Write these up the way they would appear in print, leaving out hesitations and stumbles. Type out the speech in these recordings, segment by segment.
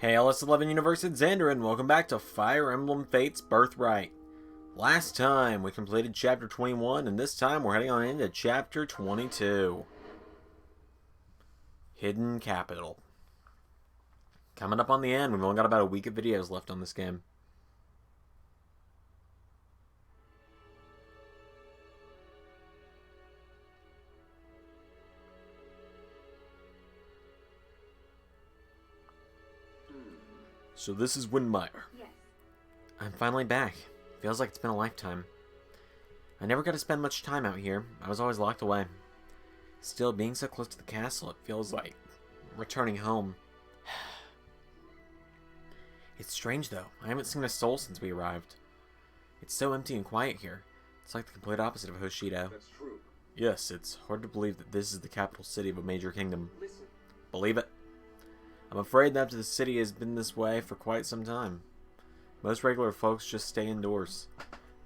Hey LS11 Universe, it's Xander, and welcome back to Fire Emblem Fates Birthright. Last time we completed Chapter 21, and this time we're heading on into Chapter 22. Hidden Capital. Coming up on the end, we've only got about a week of videos left on this game. So this is Windmeyer. Yes. I'm finally back. Feels like it's been a lifetime. I never got to spend much time out here. I was always locked away. Still, being so close to the castle, it feels like returning home. It's strange, though. I haven't seen a soul since we arrived. It's so empty and quiet here. It's like the complete opposite of Hoshido. That's true. Yes, it's hard to believe that this is the capital city of a major kingdom. Listen. Believe it? I'm afraid that the city has been this way for quite some time. Most regular folks just stay indoors.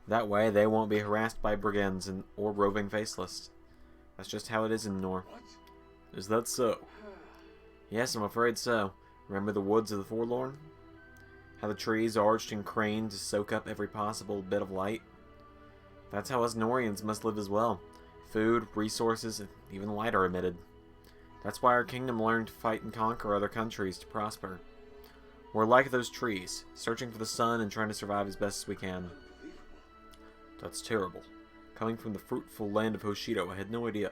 That way, they won't be harassed by brigands or roving faceless. That's just how it is in Nohr. What? Is that so? Yes, I'm afraid so. Remember the woods of the Forlorn? How the trees arched and craned to soak up every possible bit of light? That's how us Nohrians must live as well. Food, resources, and even light are emitted. That's why our kingdom learned to fight and conquer other countries to prosper. We're like those trees, searching for the sun and trying to survive as best as we can. That's terrible. Coming from the fruitful land of Hoshido, I had no idea.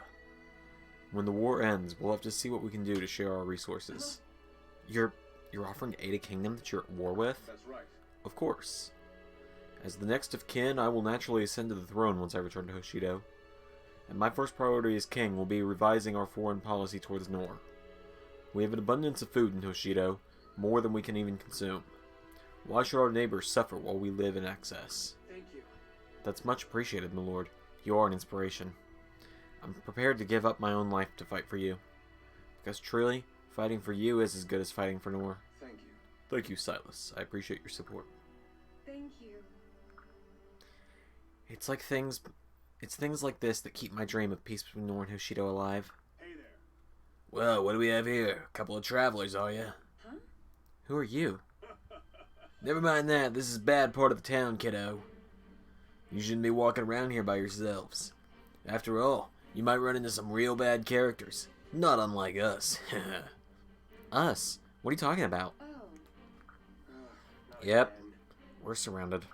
When the war ends, we'll have to see what we can do to share our resources. You're offering to aid a kingdom that you're at war with? That's right. Of course. As the next of kin, I will naturally ascend to the throne once I return to Hoshido. And my first priority as king will be revising our foreign policy towards Nohr. We have an abundance of food in Hoshido, more than we can even consume. Why should our neighbors suffer while we live in excess? Thank you. That's much appreciated, my lord. You are an inspiration. I'm prepared to give up my own life to fight for you. Because truly, fighting for you is as good as fighting for Nohr. Thank you. Thank you, Silas. I appreciate your support. Thank you. It's things like this that keep my dream of peace between Nohr and Hoshido alive. Hey there. Well, what do we have here? A couple of travelers, are you? Huh? Who are you? Never mind that. This is a bad part of the town, kiddo. You shouldn't be walking around here by yourselves. After all, you might run into some real bad characters. Not unlike us. Us? What are you talking about? Oh. Not Yep. again. We're surrounded.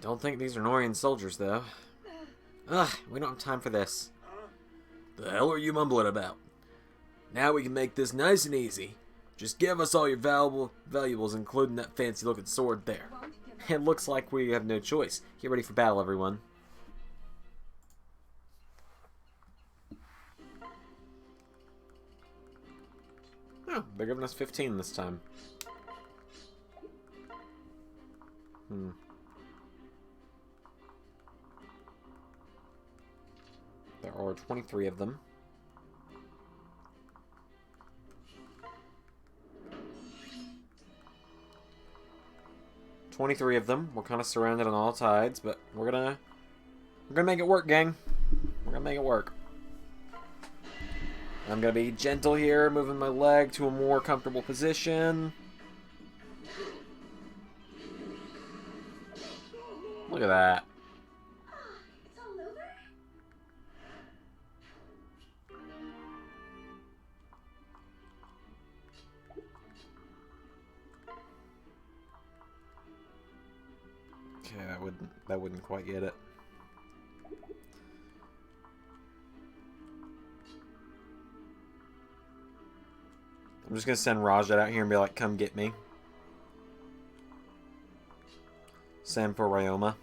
Don't think these are Nohrian soldiers, though. Ugh, we don't have time for this. Huh? The hell are you mumbling about? Now we can make this nice and easy. Just give us all your valuables, including that fancy-looking sword there. Won't give up. It looks like we have no choice. Get ready for battle, everyone. Oh, they're giving us 15 this time. There are 23 of them. We're kind of surrounded on all sides, but we're gonna make it work, gang. We're gonna make it work. I'm gonna be gentle here, moving my leg to a more comfortable position. Look at that. It's all over? Okay, that wouldn't quite get it. I'm just gonna send Rajat out here and be like, come get me. Send for Ryoma.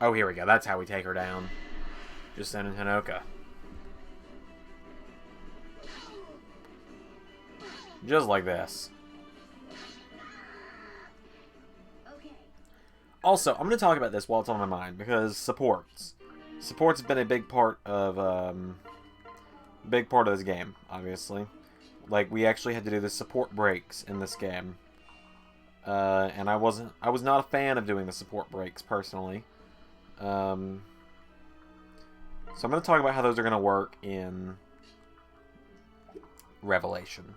Oh, here we go. That's how we take her down. Just sending Hanoka. Just like this. Okay. Also, I'm going to talk about this while it's on my mind, because supports. Supports have been a big part of this game, obviously. Like, we actually had to do the support breaks in this game. And I was not a fan of doing the support breaks, personally. So I'm going to talk about how those are going to work in Revelation.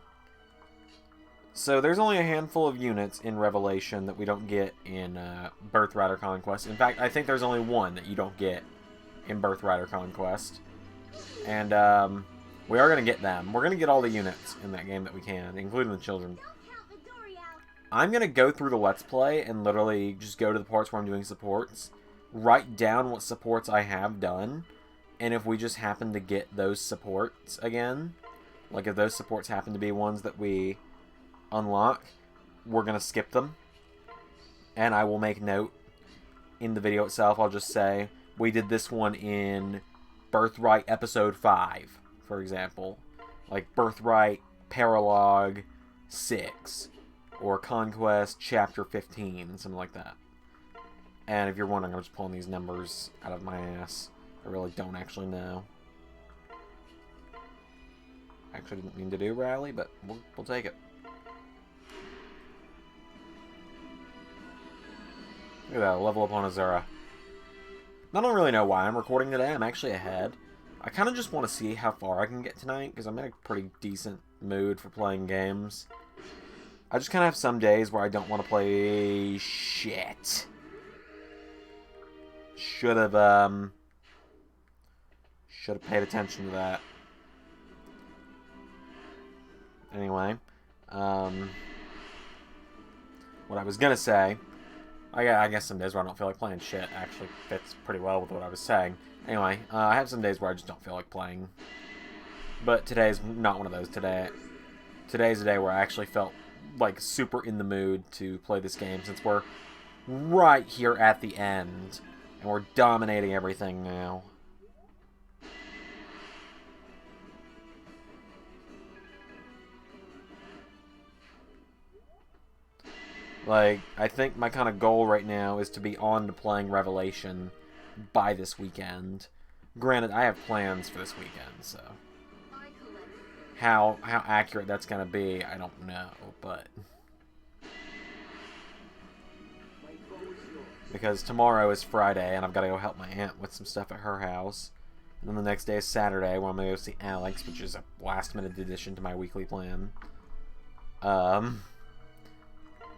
So there's only a handful of units in Revelation that we don't get in Birthright or Conquest. In fact, I think there's only one that you don't get in Birthright or Conquest. And we are going to get them. We're going to get all the units in that game that we can, including the children. I'm going to go through the Let's Play and literally just go to the parts where I'm doing supports, write down what supports I have done, and if we just happen to get those supports again, like if those supports happen to be ones that we unlock, we're going to skip them. And I will make note in the video itself. I'll just say, we did this one in Birthright Episode 5, for example. Like Birthright Paralog 6. Or Conquest Chapter 15, something like that. And if you're wondering, I'm just pulling these numbers out of my ass. I really don't actually know. Actually didn't mean to do rally, but we'll take it. Look at that, level up on Azura. I don't really know why I'm recording today. I'm actually ahead. I kind of just want to see how far I can get tonight, because I'm in a pretty decent mood for playing games. I just kind of have some days where I don't want to play shit. Should have paid attention to that. Anyway, what I was gonna say, I guess some days where I don't feel like playing shit actually fits pretty well with what I was saying. Anyway, I have some days where I just don't feel like playing. But today's not one of those. Today's a day where I actually felt like super in the mood to play this game, since we're right here at the end and we're dominating everything now. Like, I think my kind of goal right now is to be on to playing Revelation by this weekend. Granted, I have plans for this weekend, so how accurate that's gonna be, I don't know, but because tomorrow is Friday and I've got to go help my aunt with some stuff at her house, and then the next day is Saturday where I'm gonna go see Alex, which is a last-minute addition to my weekly plan. And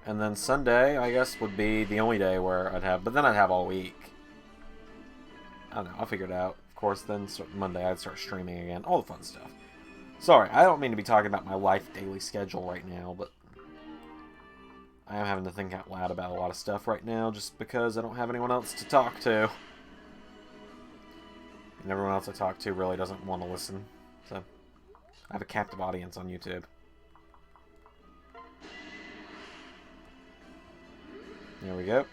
then Sunday, I guess, would be the only day where I'd have, but then I'd have all week. I don't know, I'll figure it out. Of course, then Monday I'd start streaming again, all the fun stuff. Sorry, I don't mean to be talking about my life daily schedule right now, but I am having to think out loud about a lot of stuff right now just because I don't have anyone else to talk to. And everyone else I talk to really doesn't want to listen. So, I have a captive audience on YouTube. There we go.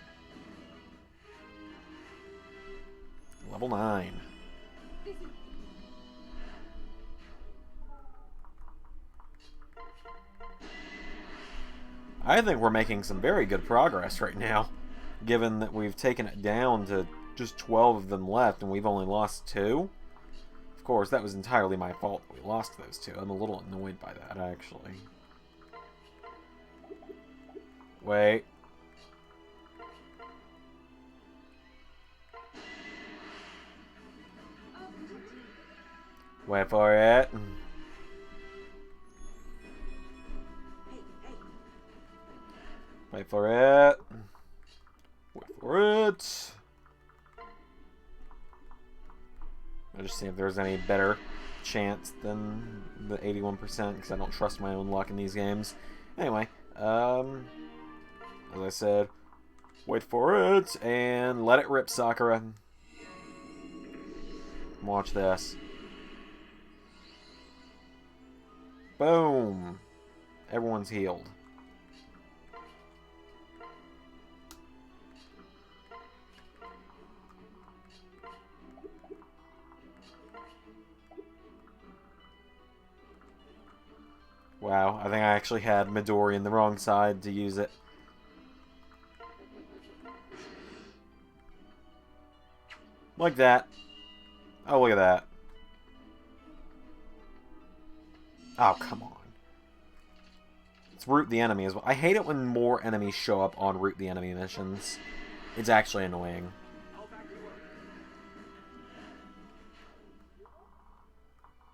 Level 9. I think we're making some very good progress right now, given that we've taken it down to just 12 of them left, and we've only lost 2. Of course, that was entirely my fault that we lost those 2. I'm a little annoyed by that, actually. Wait. Wait for it. Wait for it. Wait for it. I'll just see if there's any better chance than the 81%, because I don't trust my own luck in these games. Anyway, as I said, wait for it, and let it rip, Sakura. Watch this. Boom. Everyone's healed. Wow, I think I actually had Midori in the wrong side to use it. Like that. Oh, look at that. Oh, come on. It's root the enemy as well. I hate it when more enemies show up on root the enemy missions. It's actually annoying.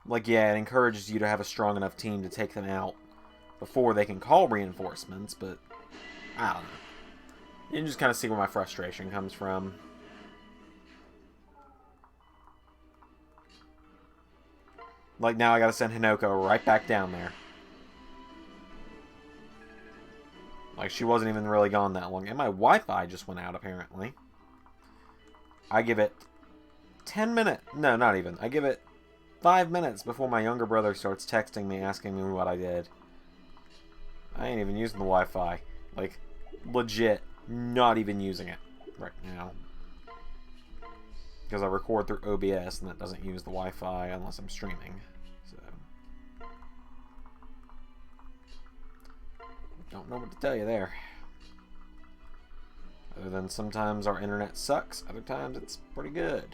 like, yeah, it encourages you to have a strong enough team to take them out before they can call reinforcements, but I don't know. You can just kind of see where my frustration comes from. Like, now I gotta send Hinoko right back down there. Like, she wasn't even really gone that long. And my Wi-Fi just went out, apparently. I give it 10 minutes. No, not even. I give it 5 minutes before my younger brother starts texting me, asking me what I did. I ain't even using the Wi-Fi. Like, legit, not even using it right now. Because I record through OBS, and that doesn't use the Wi-Fi unless I'm streaming. So, don't know what to tell you there. Other than sometimes our internet sucks, other times it's pretty good.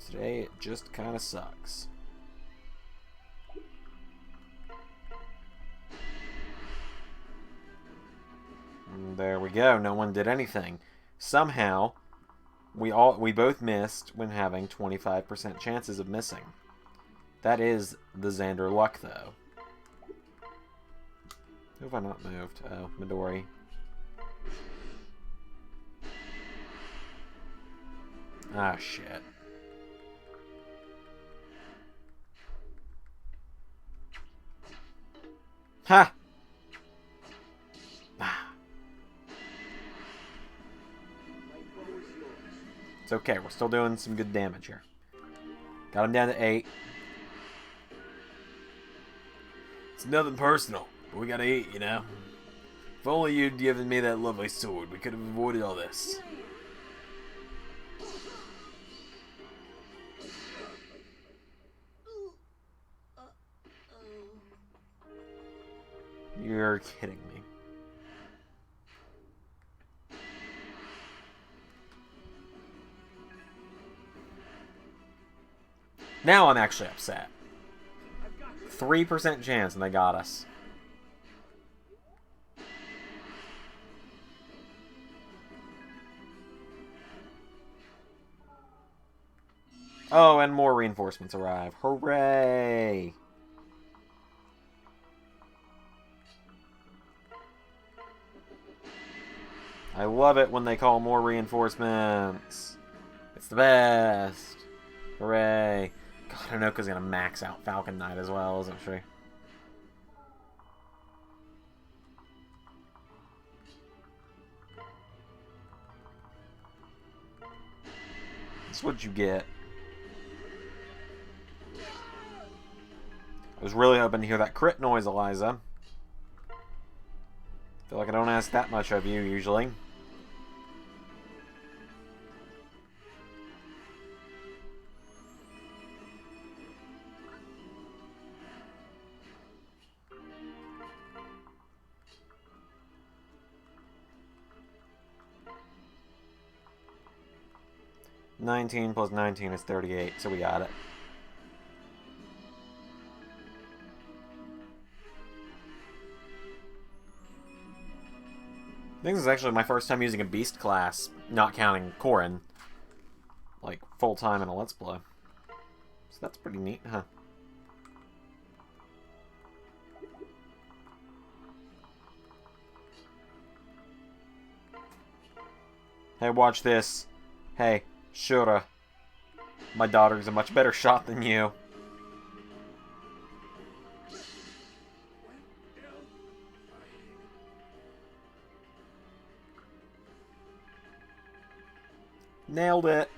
Today it just kind of sucks. And there we go. No one did anything. Somehow, we both missed when having 25% chances of missing. That is the Xander luck, though. Who have I not moved? Oh, Midori. Ah, shit. Ha! It's okay, we're still doing some good damage here. Got him down to 8. It's nothing personal, but we gotta eat, you know? If only you'd given me that lovely sword, we could have avoided all this. You're kidding me. Now I'm actually upset. 3% chance and they got us. Oh, and more reinforcements arrive. Hooray! I love it when they call more reinforcements. It's the best. Hooray. God, Hanoka's gonna max out Falcon Knight as well, isn't she? That's what you get. I was really hoping to hear that crit noise, Eliza. Feel like I don't ask that much of you, usually. $19 plus 19 is 38, so we got it. I think this is actually my first time using a beast class, not counting Corrin, like full time in a Let's Play. So that's pretty neat, huh? Hey, watch this. Hey, Shura. My daughter's a much better shot than you. Nailed it.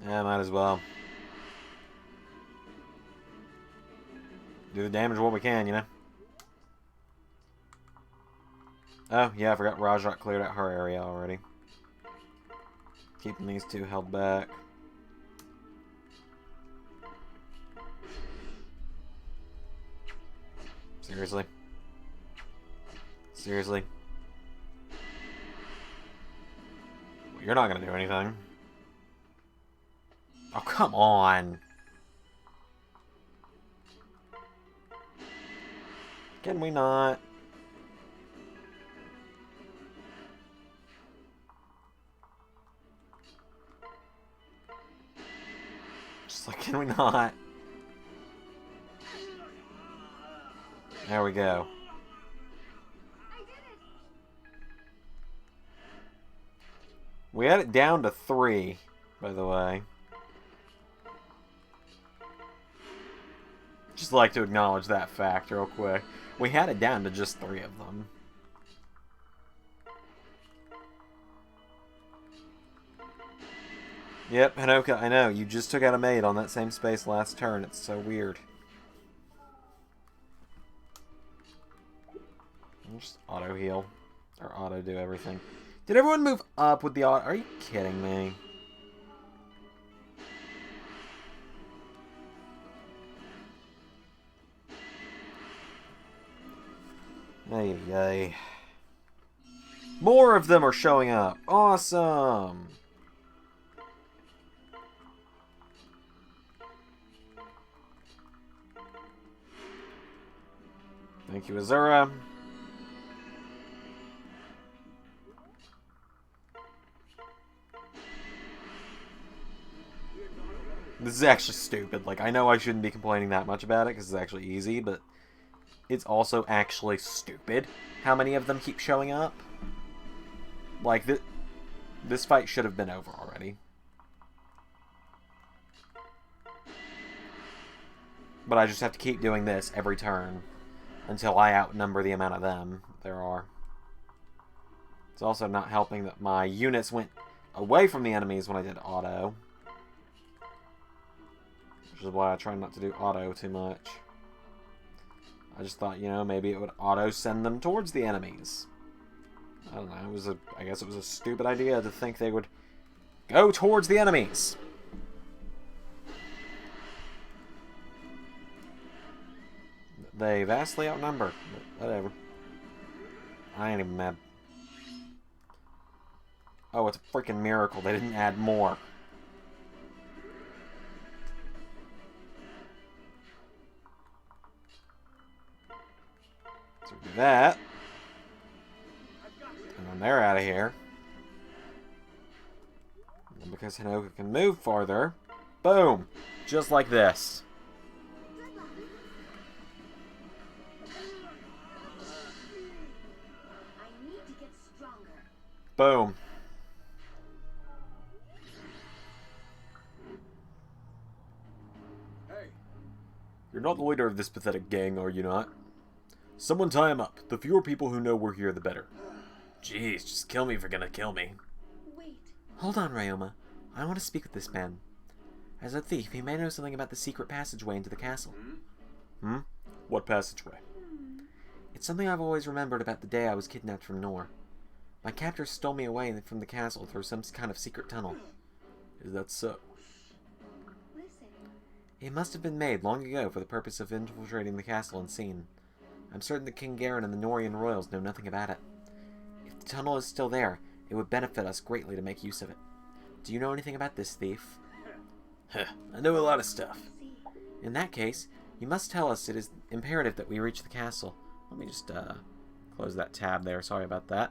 Yeah, might as well. Do the damage what we can, you know? Oh, yeah, I forgot Rajat cleared out her area already. Keeping these two held back. Seriously? Seriously? You're not gonna do anything. Oh, come on. Can we not? Just like, can we not? There we go. I did it. We had it down to 3, by the way. Just like to acknowledge that fact real quick. We had it down to just 3 of them. Yep, Hanoka, I know. You just took out a maid on that same space last turn. It's so weird. Just auto heal. Or auto do everything. Did everyone move up with the auto? Are you kidding me? Ay, ay. More of them are showing up. Awesome. Thank you, Azura. This is actually stupid. Like, I know I shouldn't be complaining that much about it because it's actually easy, but it's also actually stupid how many of them keep showing up. Like, this fight should have been over already. But I just have to keep doing this every turn until I outnumber the amount of them there are. It's also not helping that my units went away from the enemies when I did auto. Which is why I try not to do auto too much. I just thought, you know, maybe it would auto send them towards the enemies. I don't know, I guess it was a stupid idea to think they would go towards the enemies. They vastly outnumber, but whatever. I ain't even mad. Oh, it's a freaking miracle they didn't add more. So we do that. And then they're out of here. And because Hinoka can move farther, boom! Just like this. I need to get stronger. Boom. Hey, You're not the leader of this pathetic gang, are you not? Someone tie him up. The fewer people who know we're here, the better. Jeez, just kill me if you're gonna kill me. Wait. Hold on, Ryoma. I want to speak with this man. As a thief, he may know something about the secret passageway into the castle. Hmm? What passageway? It's something I've always remembered about the day I was kidnapped from Nohr. My captors stole me away from the castle through some kind of secret tunnel. Is that so? Listen. It must have been made long ago for the purpose of infiltrating the castle unseen. I'm certain that King Garen and the Nohrian royals know nothing about it. If the tunnel is still there, it would benefit us greatly to make use of it. Do you know anything about this thief? Heh, I know a lot of stuff. See. In that case, you must tell us it is imperative that we reach the castle. Let me just close that tab there. Sorry about that.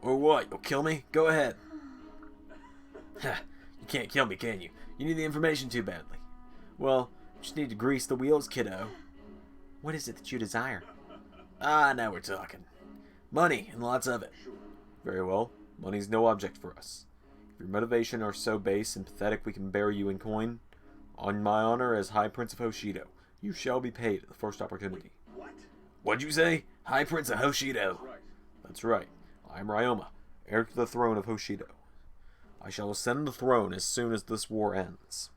Or what? You'll kill me? Go ahead. Heh, you can't kill me, can you? You need the information too badly. Well, you just need to grease the wheels, kiddo. What is it that you desire? Ah, now we're talking. Money, and lots of it. Very well. Money's no object for us. If your motivation are so base and pathetic we can bury you in coin, on my honor as High Prince of Hoshido, you shall be paid at the first opportunity. what? What'd you say? High Prince of Hoshido. Right. That's right. I am Ryoma, heir to the throne of Hoshido. I shall ascend the throne as soon as this war ends.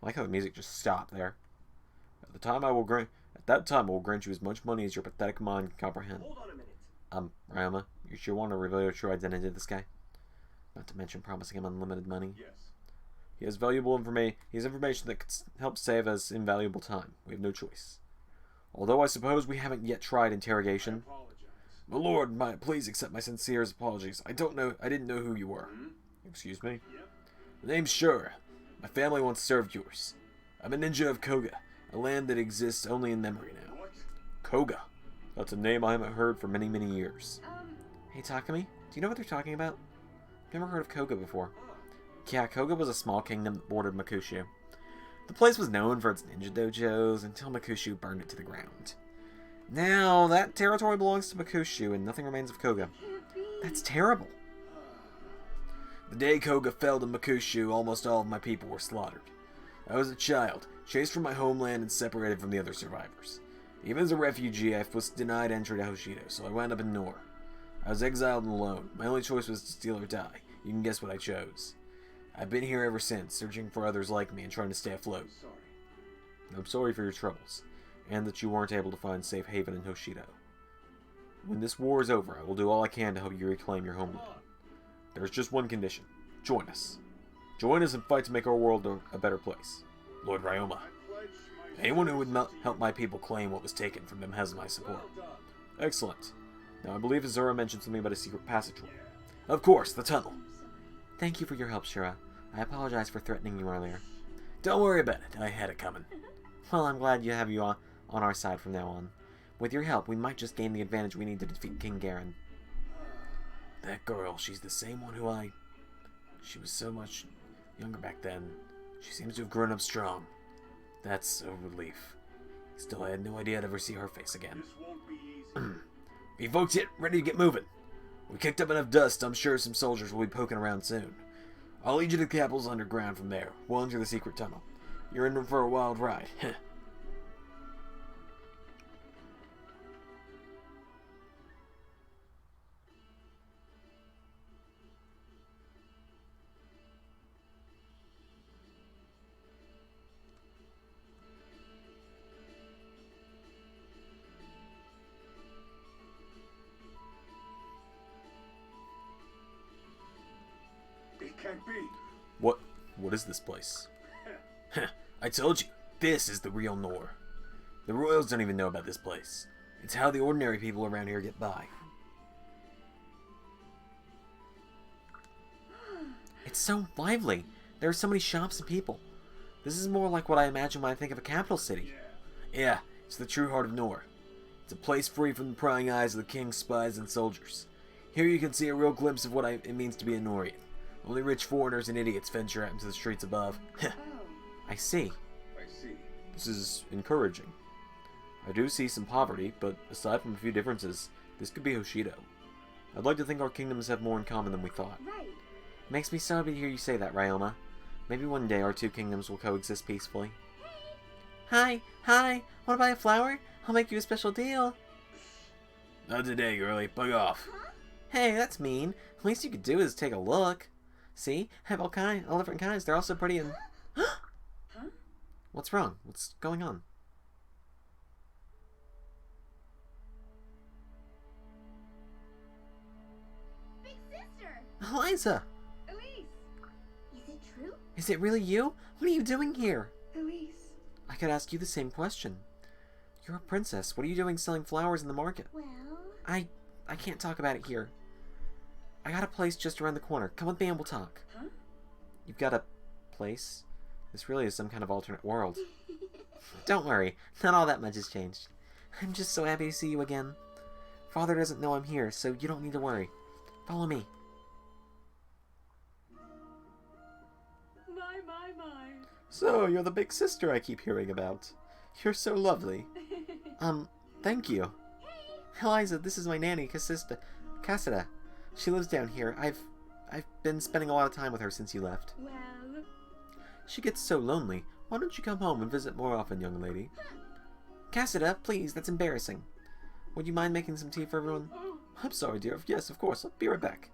I like how the music just stopped there. At that time I will grant you as much money as your pathetic mind can comprehend. Hold on a minute. Ryoma, you sure want to reveal your true identity to this guy? Not to mention promising him unlimited money. Yes. He has valuable information. He has information that could help save us invaluable time. We have no choice. Although I suppose we haven't yet tried interrogation. Apologize. My lord, please accept my sincerest apologies. I didn't know who you were. Excuse me? Yep. The name's Shura. My family once served yours. I'm a ninja of Koga, a land that exists only in memory now. What? Koga. That's a name I haven't heard for many, many years. Hey, Takumi, do you know what they're talking about? I've never heard of Koga before. Yeah, Koga was a small kingdom that bordered Makushu. The place was known for its ninja dojos until Makushu burned it to the ground. Now, that territory belongs to Makushu and nothing remains of Koga. Can't be. That's terrible. The day Koga fell to Makushu, almost all of my people were slaughtered. I was a child, chased from my homeland and separated from the other survivors. Even as a refugee, I was denied entry to Hoshido, so I wound up in Nohr. I was exiled and alone. My only choice was to steal or die. You can guess what I chose. I've been here ever since, searching for others like me and trying to stay afloat. Sorry. I'm sorry for your troubles, and that you weren't able to find safe haven in Hoshido. When this war is over, I will do all I can to help you reclaim your homeland. There's just one condition. Join us. Join us and fight to make our world a better place. Lord Ryoma, I pledge my anyone who would help my people claim what was taken from them has my support. Well done. Excellent. Now I believe Azura mentioned something about a secret passageway. Of course, the tunnel. Thank you for your help, Shura. I apologize for threatening you earlier. Don't worry about it. I had it coming. Well, I'm glad you have you on our side from now on. With your help, we might just gain the advantage we need to defeat King Garen. That girl, she's the same one who She was so much younger back then. She seems to have grown up strong. That's a relief. Still, I had no idea I'd ever see her face again. This won't be easy. You folks yet ready to get moving? We kicked up enough dust, I'm sure some soldiers will be poking around soon. I'll lead you to the capital's underground from there. We'll enter the secret tunnel. You're in for a wild ride. It can't be. What is this place? I told you, this is the real Nohr. The royals don't even know about this place. It's how the ordinary people around here get by. It's so lively. There are so many shops and people. This is more like what I imagine when I think of a capital city. Yeah, it's the true heart of Nohr. It's a place free from the prying eyes of the king's spies and soldiers. Here you can see a real glimpse of what it means to be a Nohrian. Only rich foreigners and idiots venture out into the streets above. Oh. I see. I see. This is encouraging. I do see some poverty, but aside from a few differences, this could be Hoshido. I'd like to think our kingdoms have more in common than we thought. Right. Makes me so happy to hear you say that, Ryoma. Maybe one day our two kingdoms will coexist peacefully. Hi! Hi! Wanna buy a flower? I'll make you a special deal. Not today, girlie. Bug off. Hey, that's mean. Least you could do is take a look. See? I have all different kinds. They're all so pretty and... Huh? What's wrong? What's going on? Big sister. Eliza! Elise. Is it true? Is it really you? What are you doing here? Elise. I could ask you the same question. You're a princess. What are you doing selling flowers in the market? Well. I can't talk about it here. I got a place just around the corner. Come with me and we'll talk. Huh? You've got a place? This really is some kind of alternate world. Don't worry. Not all that much has changed. I'm just so happy to see you again. Father doesn't know I'm here, so you don't need to worry. Follow me. My. So, you're the big sister I keep hearing about. You're so lovely. Thank you. Eliza, this is my nanny, Casida. She lives down here. I've been spending a lot of time with her since you left. Well. She gets so lonely. Why don't you come home and visit more often, young lady? Casida, please, that's embarrassing. Would you mind making some tea for everyone? Oh. I'm sorry, dear. Yes, of course. I'll be right back.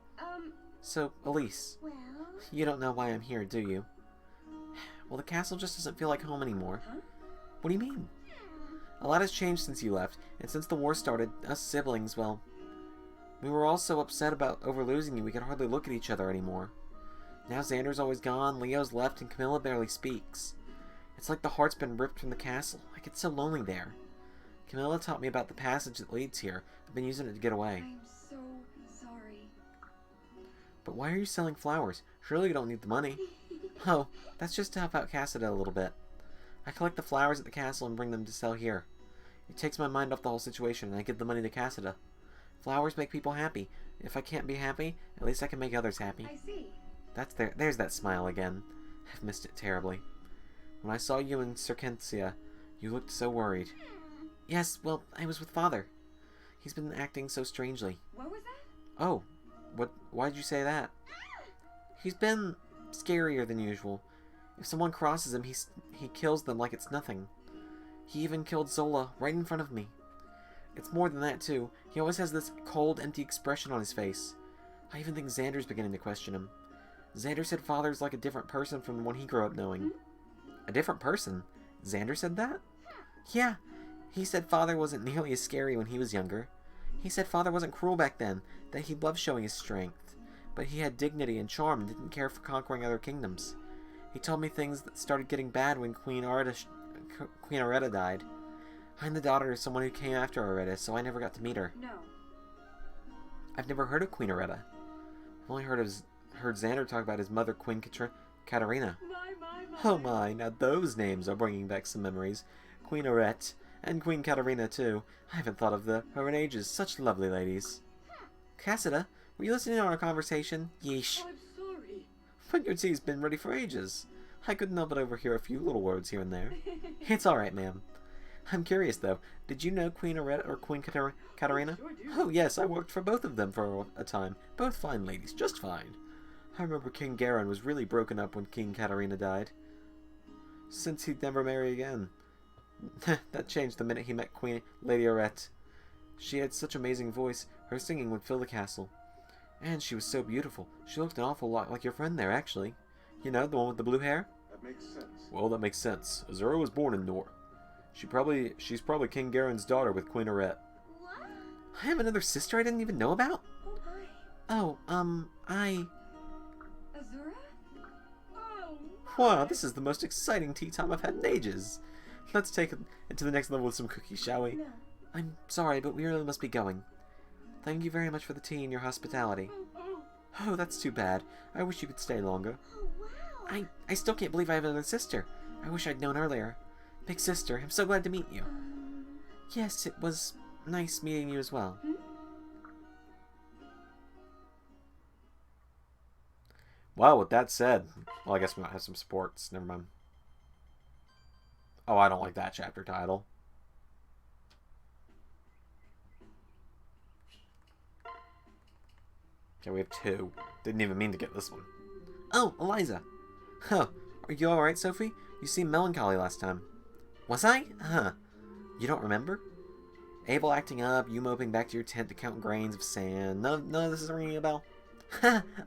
So, Elise, Well. you don't know why I'm here, do you? Well, the castle just doesn't feel like home anymore. Huh? What do you mean? A lot has changed since you left, and since the war started, us siblings, well, we were all so upset about over losing you we could hardly look at each other anymore. Now Xander's always gone, Leo's left, and Camilla barely speaks. It's like the heart's been ripped from the castle. I get so lonely there. Camilla taught me about the passage that leads here. I've been using it to get away. I'm so sorry. But why are you selling flowers? Surely you don't need the money. Oh, that's just to help out Cassida a little bit. I collect the flowers at the castle and bring them to sell here. It takes my mind off the whole situation, and I give the money to Cassida. Flowers make people happy. If I can't be happy, at least I can make others happy. I see. There's that smile again. I've missed it terribly. When I saw you in Circensia, you looked so worried. Yes, well, I was with Father. He's been acting so strangely. What was that? Oh, why did you say that? He's been scarier than usual. If someone crosses him, he kills them like it's nothing. He even killed Zola right in front of me. It's more than that, too. He always has this cold, empty expression on his face. I even think Xander's beginning to question him. Xander said Father's like a different person from the one he grew up knowing. A different person? Xander said that? Yeah. He said Father wasn't nearly as scary when he was younger. He said Father wasn't cruel back then, that he loved showing his strength. But he had dignity and charm and didn't care for conquering other kingdoms. He told me things that started getting bad when Queen Areta died. I'm the daughter of someone who came after Areta, so I never got to meet her. No. I've never heard of Queen Areta. I've only heard Xander talk about his mother, Queen Katarina. Oh my, now those names are bringing back some memories. Queen Arete, and Queen Katarina too. I haven't thought of her in ages. Such lovely ladies. Cassida, were you listening to our conversation? Yeesh. I'm sorry. But your tea's been ready for ages. I couldn't help but overhear a few little words here and there. It's alright, ma'am. I'm curious, though. Did you know Queen Areta or Queen Katarina? Sure do. Oh, yes, I worked for both of them for a time. Both fine ladies, just fine. I remember King Garin was really broken up when King Katarina died. Since he'd never marry again. That changed the minute he met Queen Lady Arete. She had such amazing voice, her singing would fill the castle. And she was so beautiful. She looked an awful lot like your friend there, actually. You know, the one with the blue hair? That makes sense. Well, that makes sense. Azura was born in Nohr. She's probably King Garen's daughter with Queen Arete. What? I have another sister I didn't even know about? Oh, my. Oh, I... Azura? Oh. Wow, this is the most exciting tea time I've had in ages. Let's take it to the next level with some cookies, shall we? No. I'm sorry, but we really must be going. Thank you very much for the tea and your hospitality. Oh, that's too bad. I wish you could stay longer. Oh, wow. I still can't believe I have another sister. I wish I'd known earlier. Big sister, I'm so glad to meet you. Yes, it was nice meeting you as well. Well, with that said, well, I guess we might have some sports. Never mind. Oh, I don't like that chapter title. Okay, we have two. Didn't even mean to get this one. Oh, Eliza. Huh. Are you alright, Sophie? You seemed melancholy last time. Was I? Huh. You don't remember? Abel acting up, you moping back to your tent to count grains of sand. None of this is ringing a bell?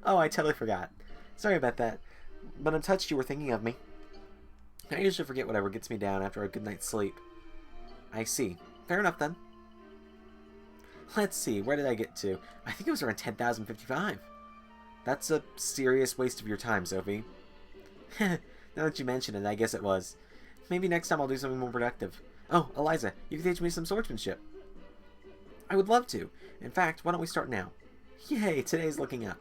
Oh, I totally forgot. Sorry about that. But I'm touched you were thinking of me. I usually forget whatever gets me down after a good night's sleep. I see. Fair enough, then. Let's see, where did I get to? I think it was around 10,055. That's a serious waste of your time, Sophie. Now that you mention it, I guess it was. Maybe next time I'll do something more productive. Oh, Eliza, you can teach me some swordsmanship. I would love to. In fact, why don't we start now? Yay, today's looking up.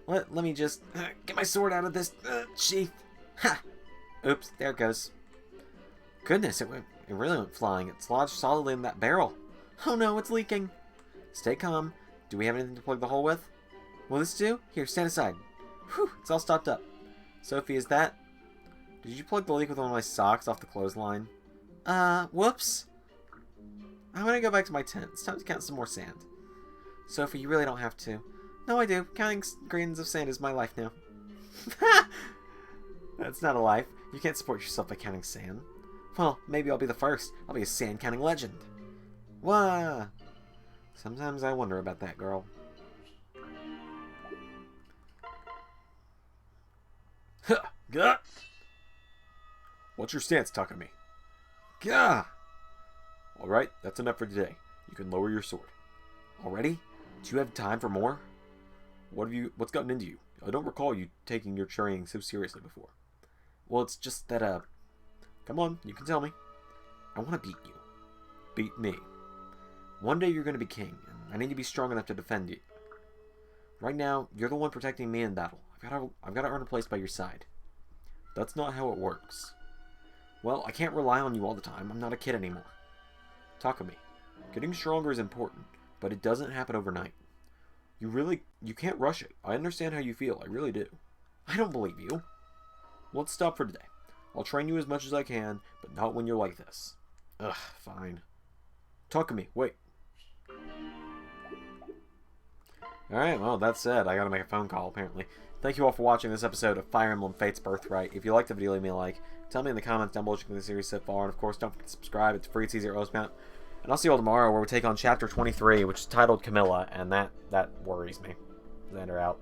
Let me just get my sword out of this sheath. Ha! Oops, there it goes. Goodness, it really went flying. It's lodged solidly in that barrel. Oh no, it's leaking. Stay calm. Do we have anything to plug the hole with? Will this do? Here, stand aside. Whew, it's all stopped up. Sophie, is that... Did you plug the leak with one of my socks off the clothesline? Whoops. I'm gonna go back to my tent. It's time to count some more sand. Sophie, you really don't have to. No, I do. Counting grains of sand is my life now. That's not a life. You can't support yourself by counting sand. Well, maybe I'll be the first. I'll be a sand-counting legend. Wah! Sometimes I wonder about that girl. Huh! Gah! What's your stance, Takami? Gah! Alright, that's enough for today. You can lower your sword. Already? Do you have time for more? What's gotten into you? I don't recall you taking your training so seriously before. Well, it's just that, Come on, you can tell me. I want to beat you. beat me. One day you're going to be king, and I need to be strong enough to defend you. Right now, you're the one protecting me in battle. I've got to earn a place by your side. That's not how it works. Well, I can't rely on you all the time. I'm not a kid anymore. Takumi, getting stronger is important, but it doesn't happen overnight. You can't rush it. I understand how you feel. I really do. I don't believe you. Let's stop for today. I'll train you as much as I can, but not when you're like this. Ugh, fine. Takumi, wait. Alright, well, that said, I gotta make a phone call, apparently. Thank you all for watching this episode of Fire Emblem Fates Birthright. If you liked the video, leave me a like. Tell me in the comments down below what you think of the series so far. And, of course, don't forget to subscribe. It's free. It's easy at Rosemount. And I'll see you all tomorrow where we take on Chapter 23, which is titled Camilla. And that worries me. Xander out.